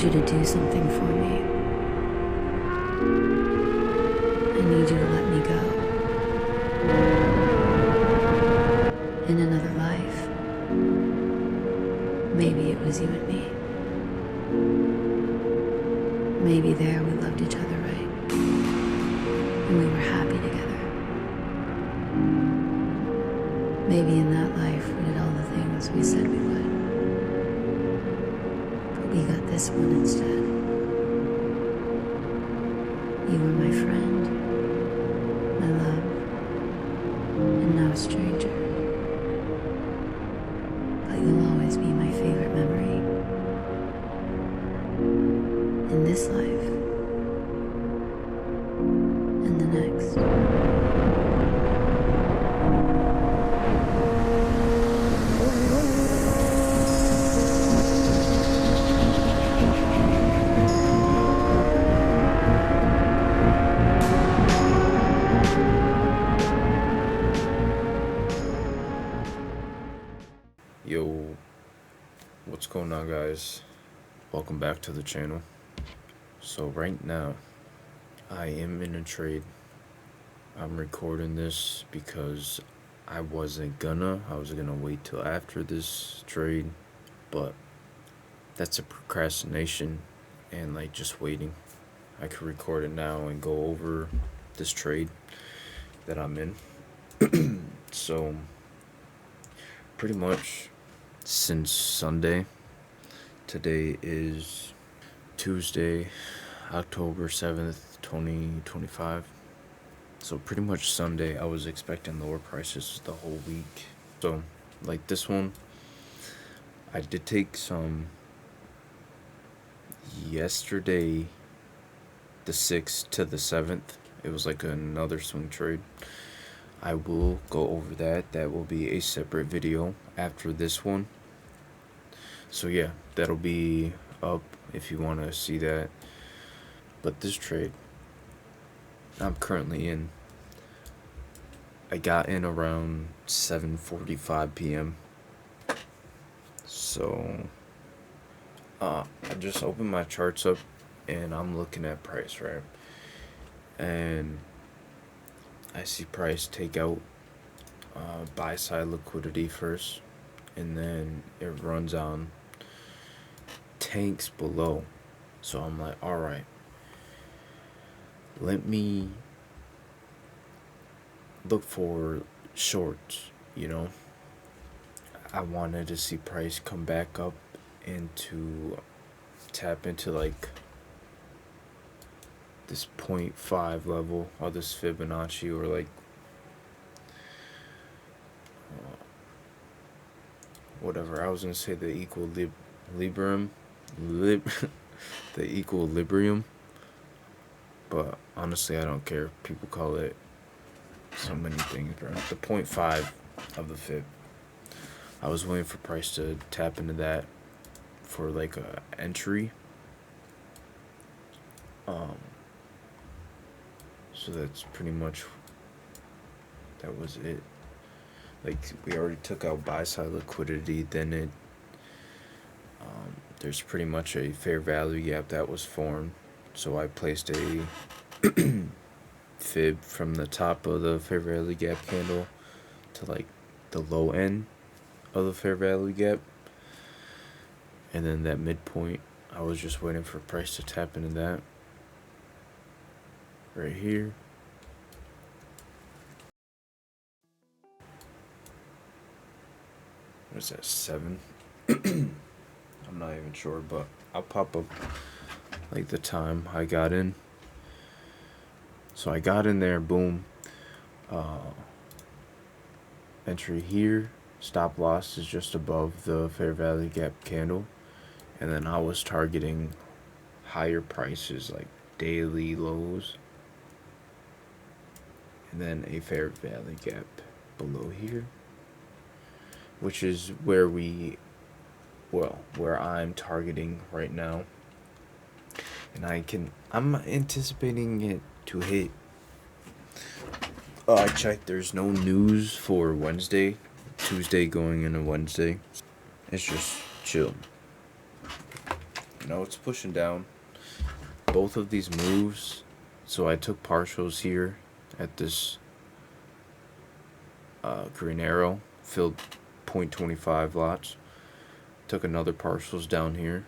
need you to do something for me. I need you to let me go. In another life, maybe it was you and me. Maybe there we loved each other right, and we were happy together. Maybe in that life we did all the things we said we would. But we got this one instead. You were my friend, my love, and now a stranger. But you'll always be my favorite memory. In this life, and the next. Yo, what's going on, guys? Welcome back to the channel. So right now I am in a trade. I'm recording this because I was gonna wait till after this trade, but that's a procrastination and like just waiting. I could record it now and go over this trade that I'm in. So pretty much since Sunday, today is Tuesday, October 7th, 2025. So pretty much Sunday, I was expecting lower prices the whole week. So like this one, I did take some yesterday, the 6th to the 7th. It was like another swing trade. I will go over that. That will be a separate video after this one. So yeah, that'll be up if you want to see that. But this trade I'm currently in, I got in around 7:45 p.m. So I just opened my charts up and I'm looking at price, right? And I see price take out buy side liquidity first, and then it runs on tanks below. So I'm like, all right, let me look for shorts. I wanted to see price come back up and to tap into like this 0.5 level or this Fibonacci, or like whatever. I was gonna say the equilibrium, the equilibrium, but honestly I don't care. People call it so many things, bro. The 0.5 of the Fib. I was waiting for price to tap into that for like a entry. So that's pretty much, that was it. Like, we already took out buy side liquidity, then it there's pretty much a fair value gap that was formed. So I placed a fib from the top of the fair value gap candle to like the low end of the fair value gap, and then that midpoint, I was just waiting for price to tap into that right here. What is that, 7? I'm not even sure, but I'll pop up like the time I got in. So I got in there, boom. Entry here, stop loss is just above the fair value gap candle, and then I was targeting higher prices like daily lows, and then a fair value gap below here, which is where where I'm targeting right now. And I'm anticipating it to hit. I checked, there's no news for Wednesday, Tuesday going into Wednesday. It's just chill. No, it's pushing down. Both of these moves. So I took partials here at this green arrow, filled 0.25 lots. Took another partials down here,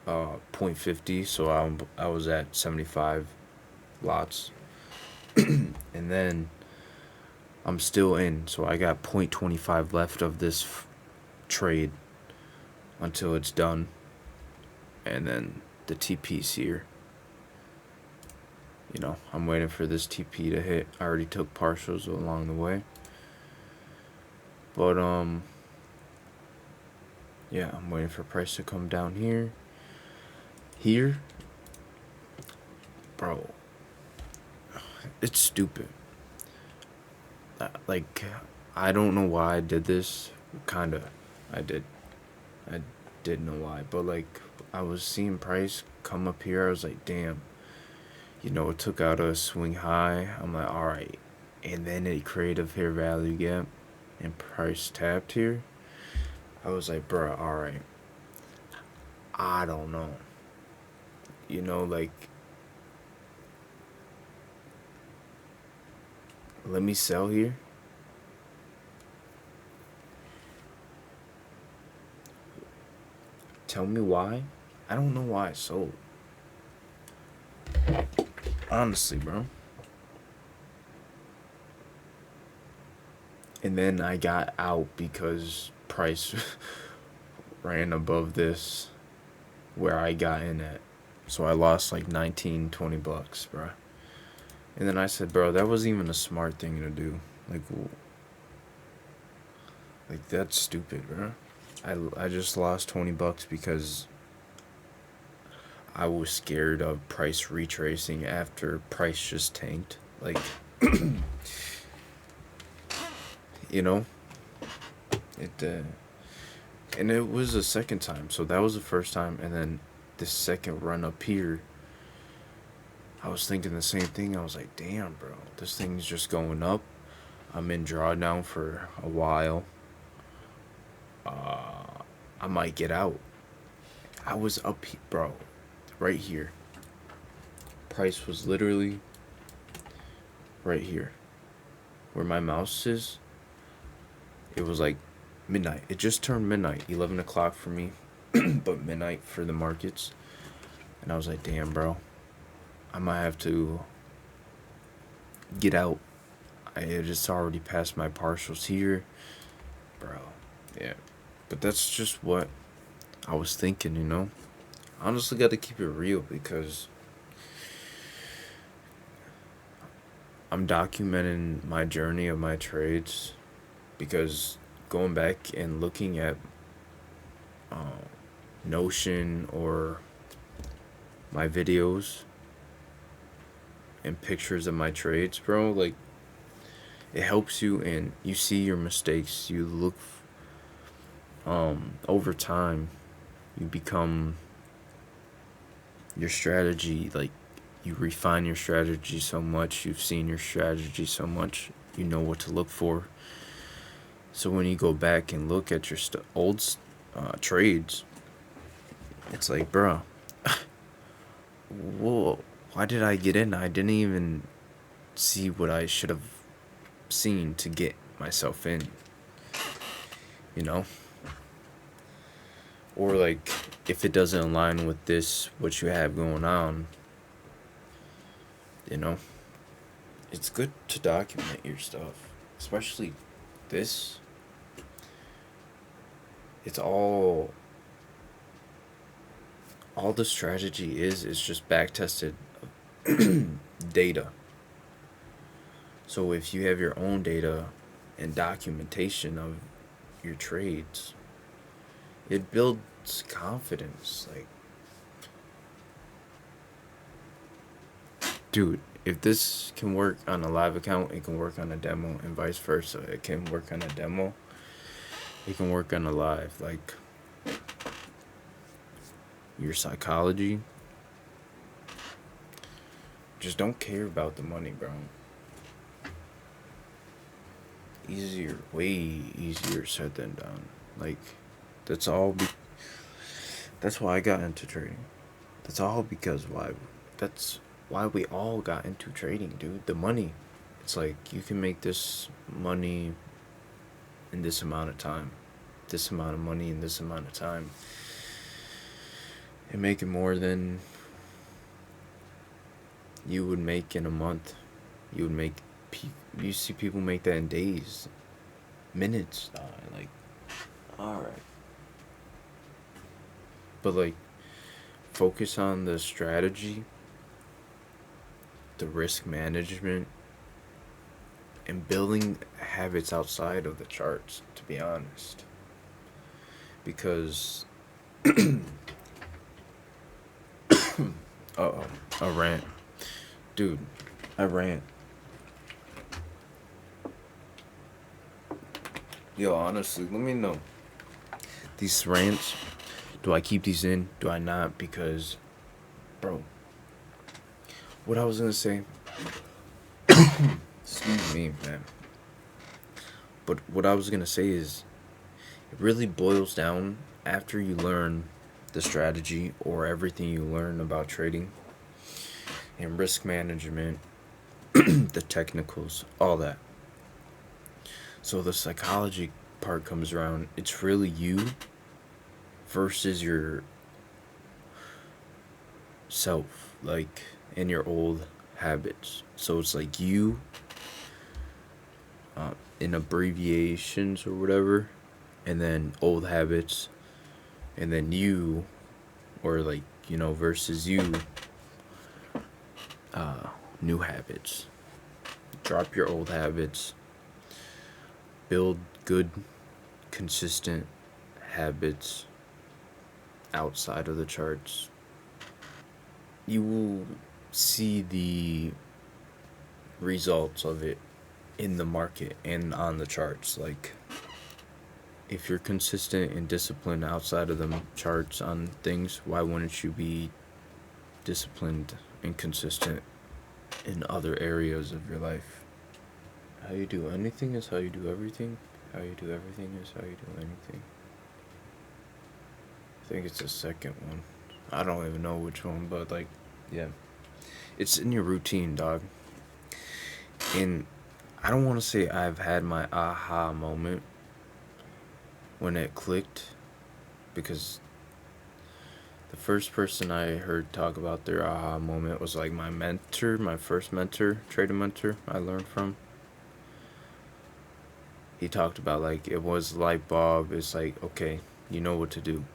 0.50. So I was at 75 lots, and then I'm still in. So I got 0.25 left of this trade until it's done, and then the TP's here. You know, I'm waiting for this TP to hit. I already took partials along the way. But, yeah, I'm waiting for price to come down here. Here. Bro. It's stupid. Like, I don't know why I did this. Kinda. I did. I did know why. But, like, I was seeing price come up here. I was like, damn. You know, it took out a swing high. I'm like, alright. And then it created a fair value gap. And price tapped here. I was like, bruh, alright. I don't know. You know, like, let me sell here. Tell me why. I don't know why I sold. Honestly, bro. And then I got out because price ran above this where I got in at. So I lost like 19, 20 bucks, bro. And then I said, bro, that wasn't even a smart thing to do. Like that's stupid, bro. I just lost 20 bucks because I was scared of price retracing after price just tanked. Like, you know, and it was the second time. So that was the first time, and then the second run up here, I was thinking the same thing. I was like, damn, bro, this thing's just going up. I'm in drawdown for a while. I might get out. I was up, bro, right here. Price was literally right here. Where my mouse is, it was like midnight. It just turned midnight, 11 o'clock for me, but midnight for the markets. And I was like, damn, bro, I might have to get out. I just already passed my partials here, bro. Yeah, but that's just what I was thinking, you know. Honestly, got to keep it real because I'm documenting my journey of my trades. Because going back and looking at Notion or my videos and pictures of my trades, bro, like, it helps you and you see your mistakes. You look over time, you become your strategy, like, you refine your strategy so much. You've seen your strategy so much, you know what to look for. So when you go back and look at your old trades, it's like, bro, whoa, why did I get in? I didn't even see what I should have seen to get myself in, you know? Or like, if it doesn't align with this, what you have going on, you know? It's good to document your stuff, especially this. It's all the strategy is just back tested data. So if you have your own data and documentation of your trades, it builds confidence. Like, dude, if this can work on a live account, it can work on a demo, and vice versa. It can work on a demo, it can work on a live. Like, your psychology, just don't care about the money, bro. Way easier said than done. Like, that's all That's why I got into trading. That's all because why. That's why we all got into trading, dude. The money. It's like you can make this money in this amount of time, this amount of money in this amount of time, and make it more than you would make in a month. You would make. You see people make that in days, minutes. Like, all right. But like, focus on the strategy, the risk management, and building habits outside of the charts, to be honest. Because, uh-oh, a rant. Dude, I rant. Yo, honestly, let me know. These rants, do I keep these in? Do I not? Because, bro, what I was gonna say, excuse me, man. But what I was gonna say is, it really boils down after you learn the strategy or everything you learn about trading and risk management, the technicals, all that. So the psychology part comes around. It's really you versus your self, like, and your old habits. So it's like you, in abbreviations or whatever, and then old habits, and then you, or like, versus you, new habits. Drop your old habits, build good, consistent habits outside of the charts. You will see the results of it in the market and on the charts. Like, if you're consistent and disciplined outside of the charts on things, why wouldn't you be disciplined and consistent in other areas of your life? How you do anything is how you do everything. How you do everything is how you do anything. I think it's the second one. I don't even know which one, but like, yeah. It's in your routine, dog. And I don't want to say I've had my aha moment when it clicked, because the first person I heard talk about their aha moment was like my mentor, my first mentor, trading mentor I learned from. He talked about like it was light bulb. It's like, okay, you know what to do.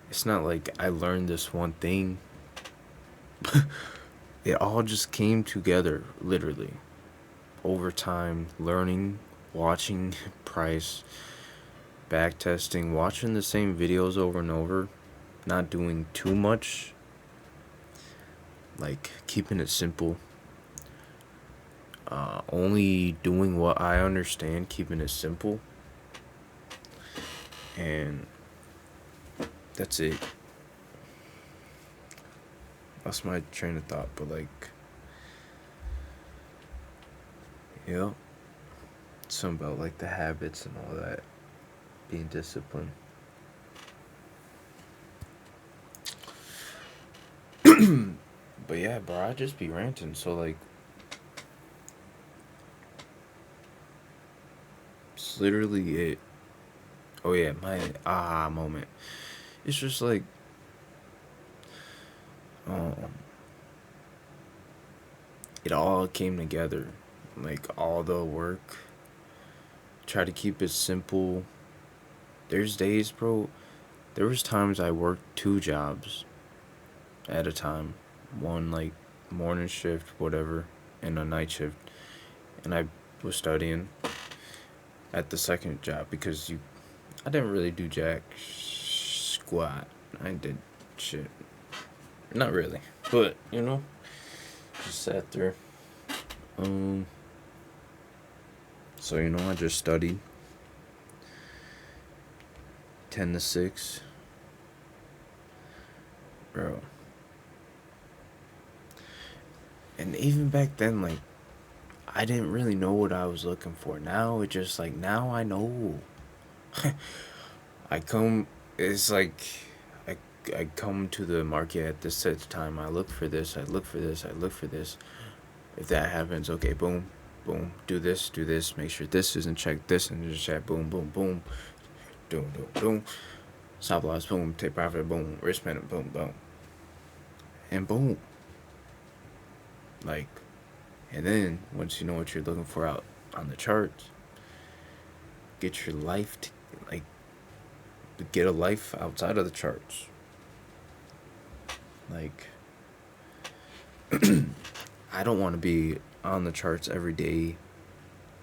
It's not like I learned this one thing. It all just came together, literally, over time, learning, watching price, back testing, watching the same videos over and over, not doing too much, like keeping it simple, only doing what I understand, keeping it simple, and that's it. That's my train of thought, but like, yeah, something about like the habits and all that, being disciplined. But yeah, bro, I just be ranting. So like, it's literally it. Oh yeah, my aha moment. It's just like, um, it all came together. Like all the work. Try to keep it simple. There's days, bro. There was times I worked 2 jobs at a time. One like morning shift, whatever, and a night shift. And I was studying at the second job because I didn't really do jack squat. I did shit. Not really, but just sat there. So I just studied 10 to 6, bro. And even back then, like, I didn't really know what I was looking for. Now it's just like, now I know. I come. It's like I come to the market at this set time. I look for this. I look for this. I look for this. If that happens, okay, boom, boom, do this, do this. Make sure this isn't checked. This isn't checked. Boom, boom, boom, boom, boom, boom. Stop loss, boom. Take profit, boom. Risk management, boom, boom, and boom. Like, and then once you know what you're looking for out on the charts, get your life, like, get a life outside of the charts. Like, I don't want to be on the charts every day,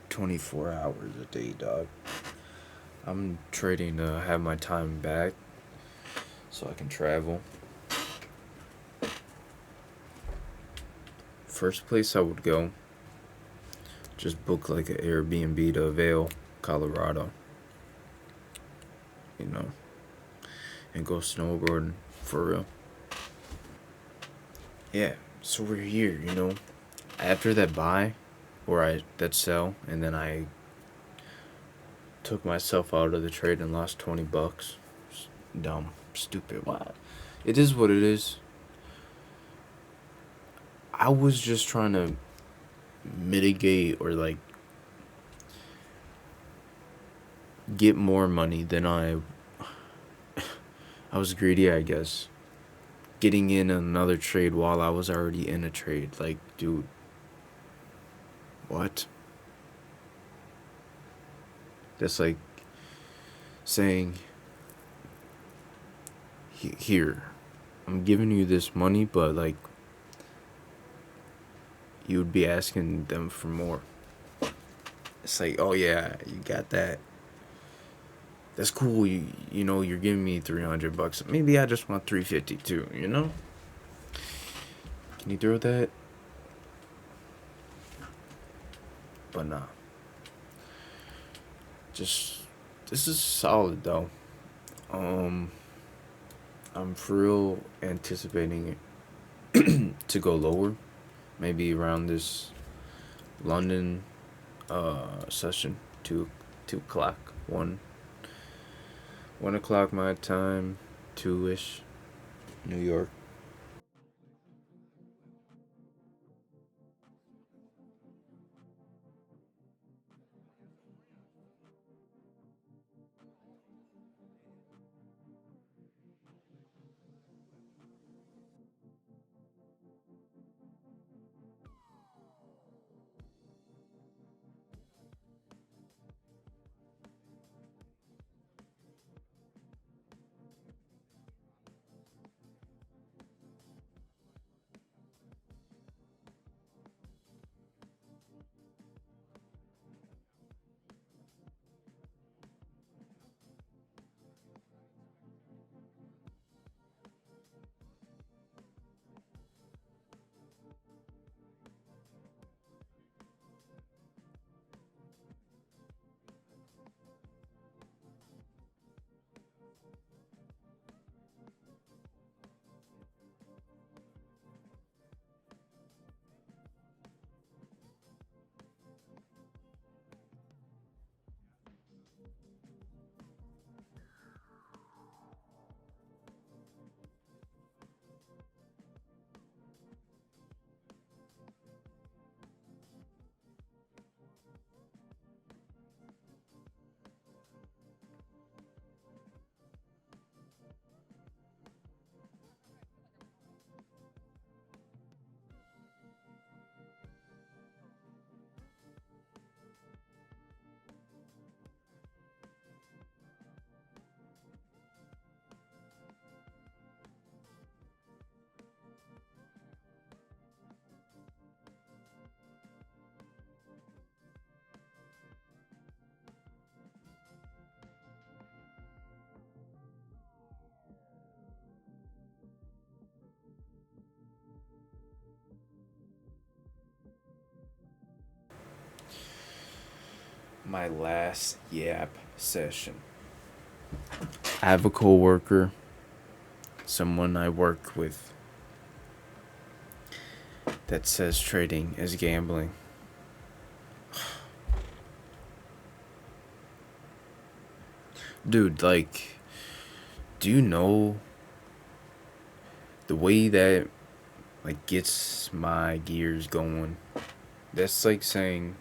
24 hours a day, dog. I'm trading to have my time back so I can travel. First place I would go, just book like an Airbnb to Vail, Colorado. You know, and go snowboarding for real. Yeah, so we're here, you know. After that buy, or that sell, and then I took myself out of the trade and lost $20. Dumb, stupid. Why? It is what it is. I was just trying to mitigate or like get more money than I was greedy, I guess. Getting in another trade while I was already in a trade. Like, dude, what? That's like saying, here, I'm giving you this money, but like, you would be asking them for more. It's like, oh yeah, you got that. That's cool. You know, you're giving me $300. Maybe I just want 350 too. You know? Can you throw that? But nah. Just this is solid though. I'm for real anticipating it to go lower. Maybe around this London session, 2 o'clock, 1 o'clock my time, 2ish, New York. My last yap session. I have a coworker, someone I work with, that says trading is gambling. Dude, like, do you know the way that like gets my gears going, that's like saying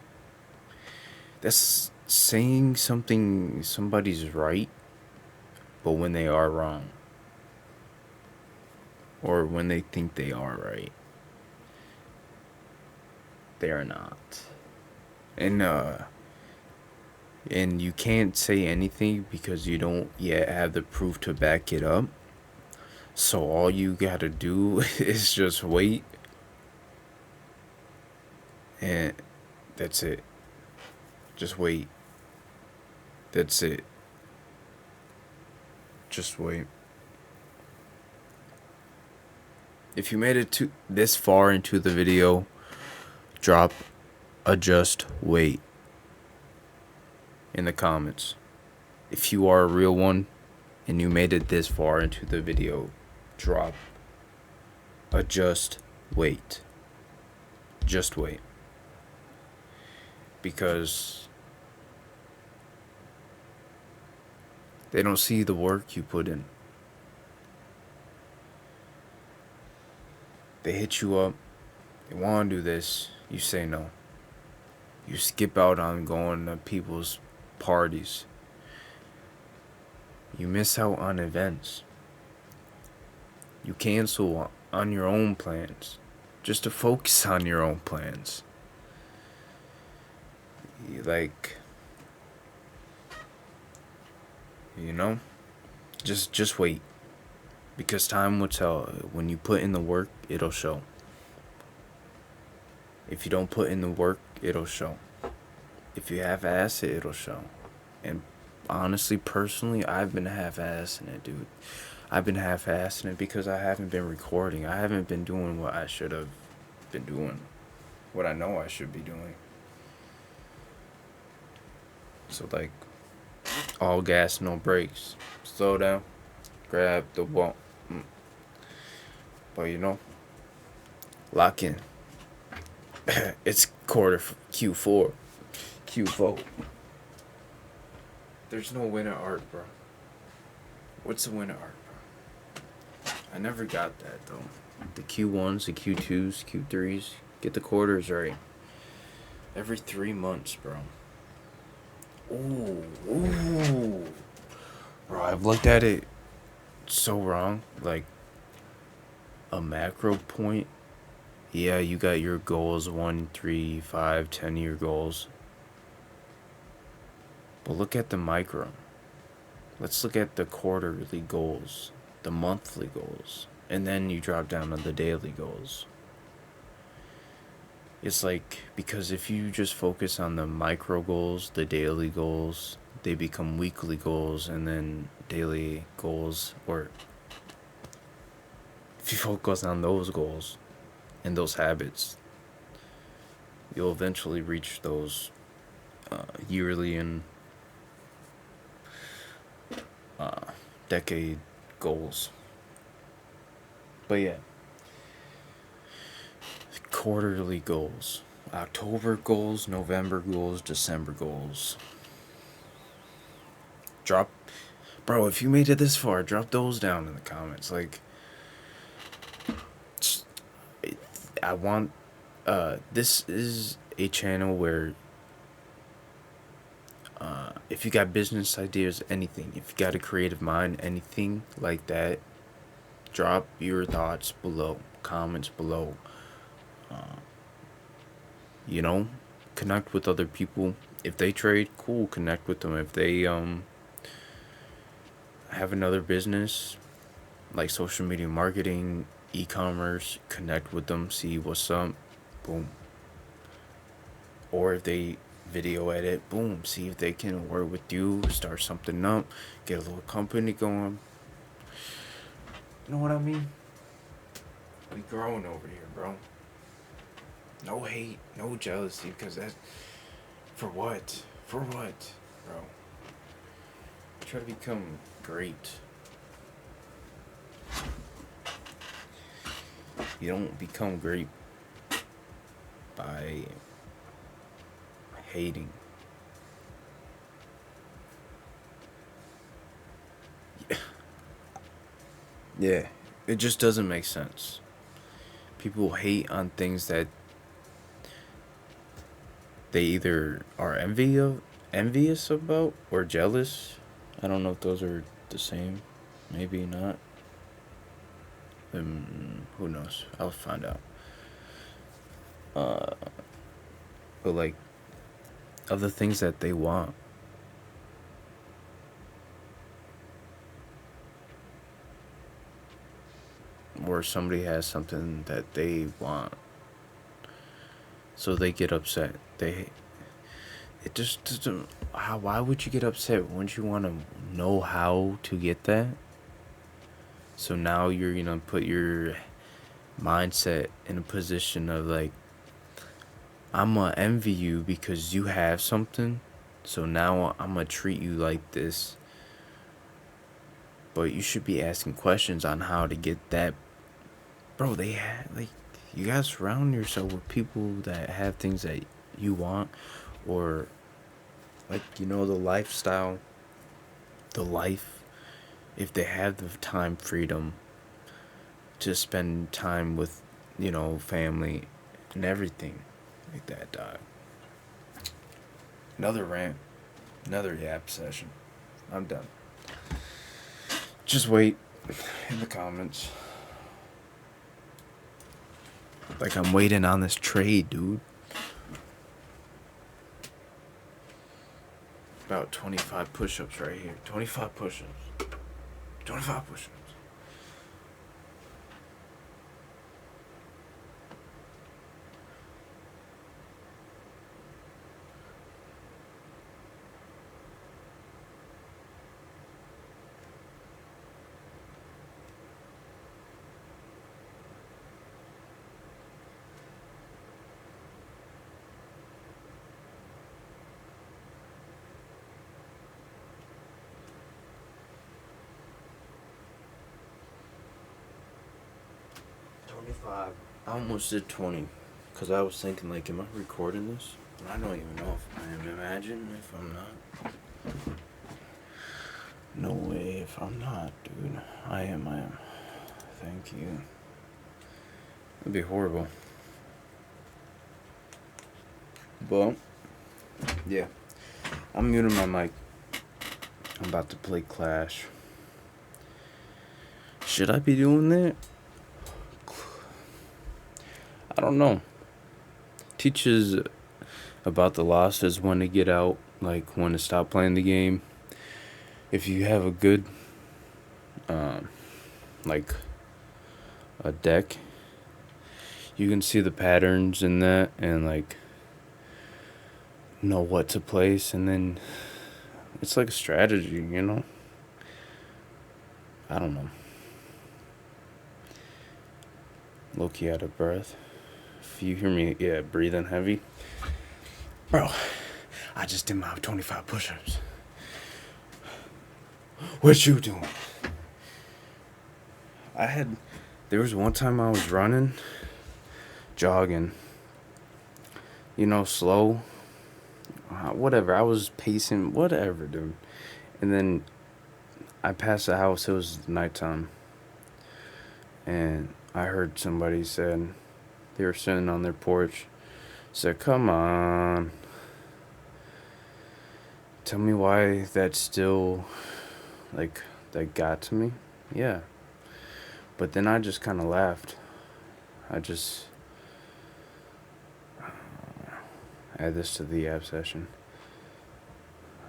something somebody's right, but when they are wrong, or when they think they are right, they are not. And and you can't say anything because you don't yet have the proof to back it up. So all you gotta do is just wait, and that's it. Just wait. That's it. Just wait. If you made it to this far into the video, drop a just wait in the comments. If you are a real one and you made it this far into the video, drop a just wait. Just wait. Because they don't see the work you put in. They hit you up, they want to do this, you say no. You skip out on going to people's parties. You miss out on events. You cancel on your own plans just to focus on your own plans. Like, you know, just wait, because time will tell. When you put in the work, it'll show. If you don't put in the work, it'll show. If you half-ass it, it'll show. And honestly, personally, I've been half-assing it, dude. I've been half-assing it because I haven't been recording. I haven't been doing what I should have been doing, what I know I should be doing. So, like, all gas, no brakes. Slow down, grab the wall. But you know, lock in. It's quarter Q4. Q4. There's no winter art, bro. What's the winter art, bro? I never got that, though. The Q1s, the Q2s, Q3s. Get the quarters right. Every 3 months, bro. Ooh. Bro, I've looked at it so wrong. Like, a macro point. Yeah, you got your goals, 1, 3, 5, 10-year goals. But look at the micro. Let's look at the quarterly goals, the monthly goals, and then you drop down to the daily goals. It's like, because if you just focus on the micro goals, the daily goals, they become weekly goals, and then daily goals, or if you focus on those goals and those habits, you'll eventually reach those yearly and decade goals. But yeah, quarterly goals, October goals, November goals, December goals. Drop, bro, if you made it this far, drop those down in the comments. Like, I want, this is a channel where if you got business ideas, anything, if you got a creative mind, anything like that, drop your thoughts below, comments below. You know, connect with other people. If they trade, cool, connect with them. If they have another business like social media marketing, e-commerce, connect with them, see what's up, boom. Or if they video edit, boom, see if they can work with you, start something up, get a little company going. You know what I mean? We growing over here, bro. No hate, no jealousy, because that's for what? For what, bro? Try to become great. You don't become great by hating. Yeah. It just doesn't make sense. People hate on things that they either are envious about or jealous. I don't know if those are the same. Maybe not. Who knows? I'll find out. But like, of the things that they want. Or somebody has something that they want. So they get upset. It just doesn't. Why would you get upset? Wouldn't you want to know how to get that? So now you're gonna put your mindset in a position of like, I'm gonna envy you because you have something. So now I'm gonna treat you like this. But you should be asking questions on how to get that. Bro, you gotta surround yourself with people that have things that you want, or like, the lifestyle, the life, if they have the time freedom to spend time with, family and everything like that, dog. Another rant, another yap session. I'm done. Just wait in the comments. Like, I'm waiting on this trade, dude. About 25 push-ups right here. 25 push-ups. 25 push-ups. I almost did 20. Because I was thinking, like, am I recording this? And I don't even know if I am. Imagine if I'm not. No way if I'm not, dude. I am. Thank you. That'd be horrible. But, yeah. I'm muting my mic. I'm about to play Clash. Should I be doing that? I don't know. Teaches about the losses, when to get out, like when to stop playing the game. If you have a good, like, a deck, you can see the patterns in that and, like, know what to place, and then it's like a strategy, I don't know. Low-key out of breath. If you hear me, breathing heavy. Bro, I just did my 25 push-ups. What you doing? There was one time I was running, jogging, slow. Whatever, I was pacing, whatever, dude. And then I passed the house, it was nighttime. And I heard somebody said, they were sitting on their porch, said, come on. Tell me why that still, like, that got to me. Yeah. But then I just kind of laughed. I just add this to the app session.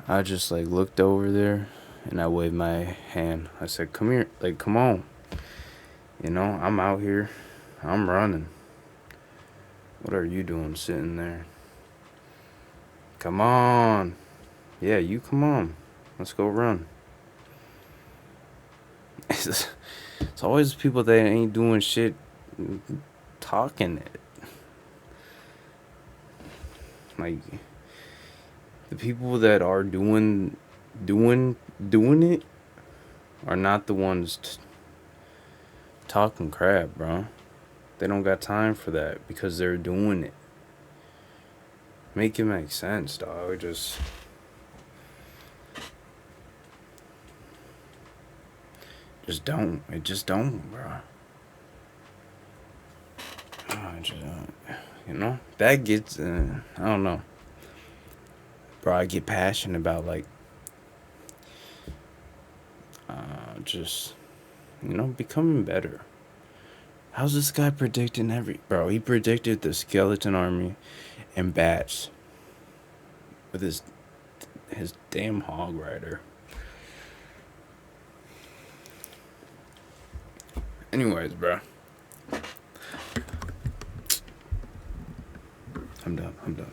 I just, like, looked over there and I waved my hand. I said, come here, like, come on. I'm out here. I'm running. What are you doing sitting there? Come on. Yeah, you come on. Let's go run. It's always people that ain't doing shit talking it. Like, the people that are doing it are not the ones talking crap, bro. They don't got time for that because they're doing it. Make it make sense, dog. Just don't. It just don't, bro. That gets. I don't know, bro. I get passionate about like, just, becoming better. How's this guy predicting bro? He predicted the skeleton army and bats with his damn hog rider. Anyways, bro. I'm done.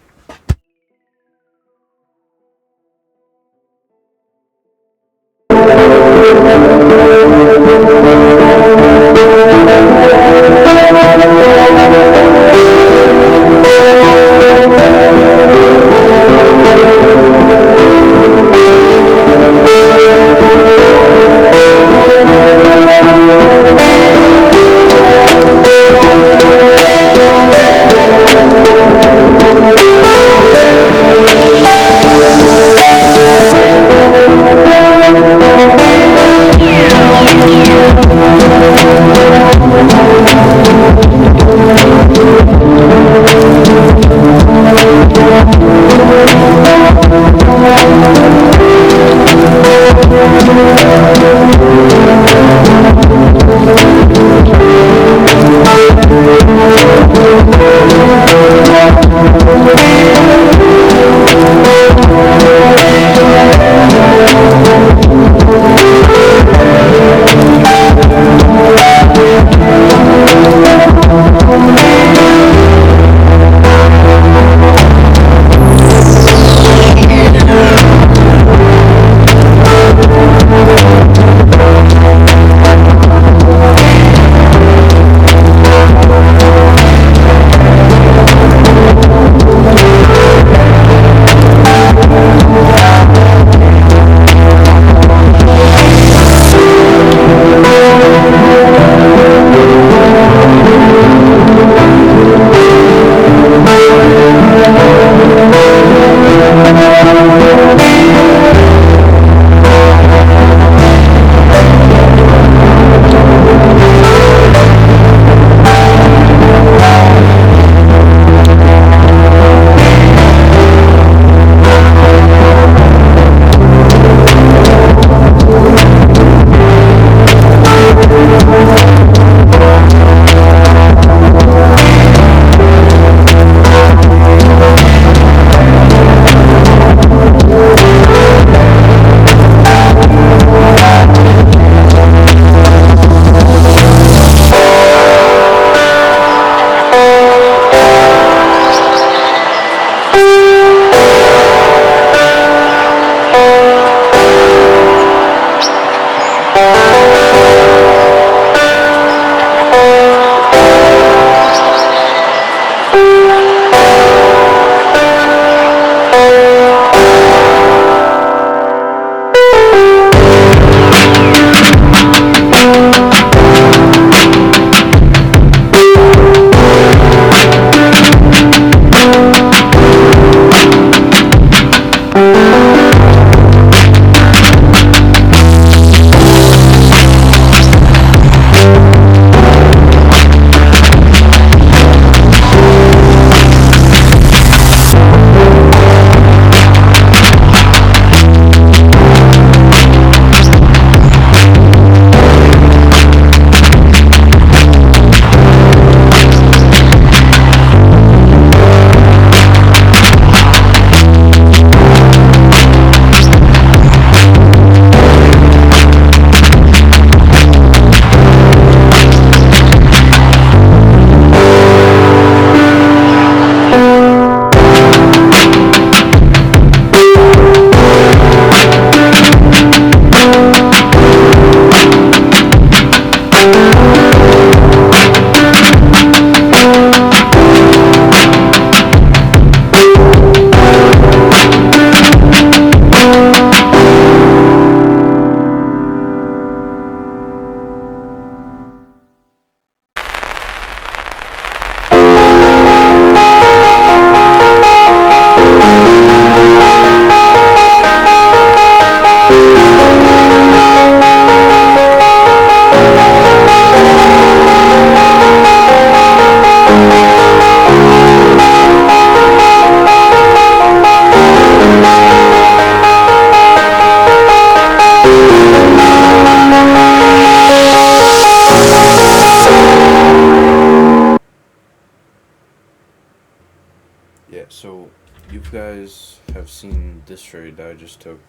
Yeah, so you guys have seen this trade that I just took.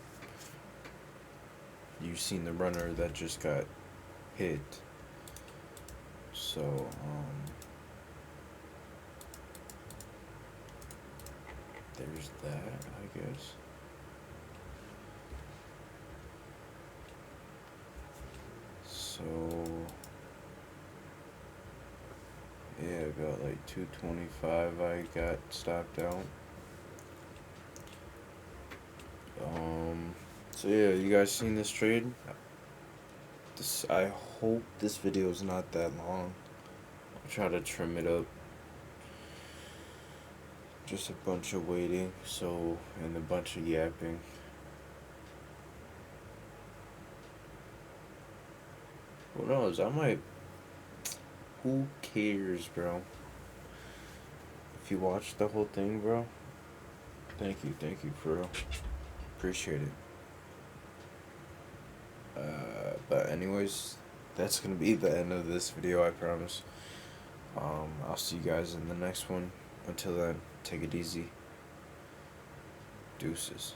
You've seen the runner that just got hit. So, there's that, I guess. So, yeah, about like 225 I got stopped out. So yeah, you guys seen this trade? I hope this video is not that long. I'll try to trim it up. Just a bunch of waiting, and a bunch of yapping. Who knows? I might. Who cares, bro? If you watched the whole thing, bro, thank you for real. Appreciate it. But anyways, that's gonna be the end of this video, I promise. I'll see you guys in the next one. Until then, take it easy. Deuces.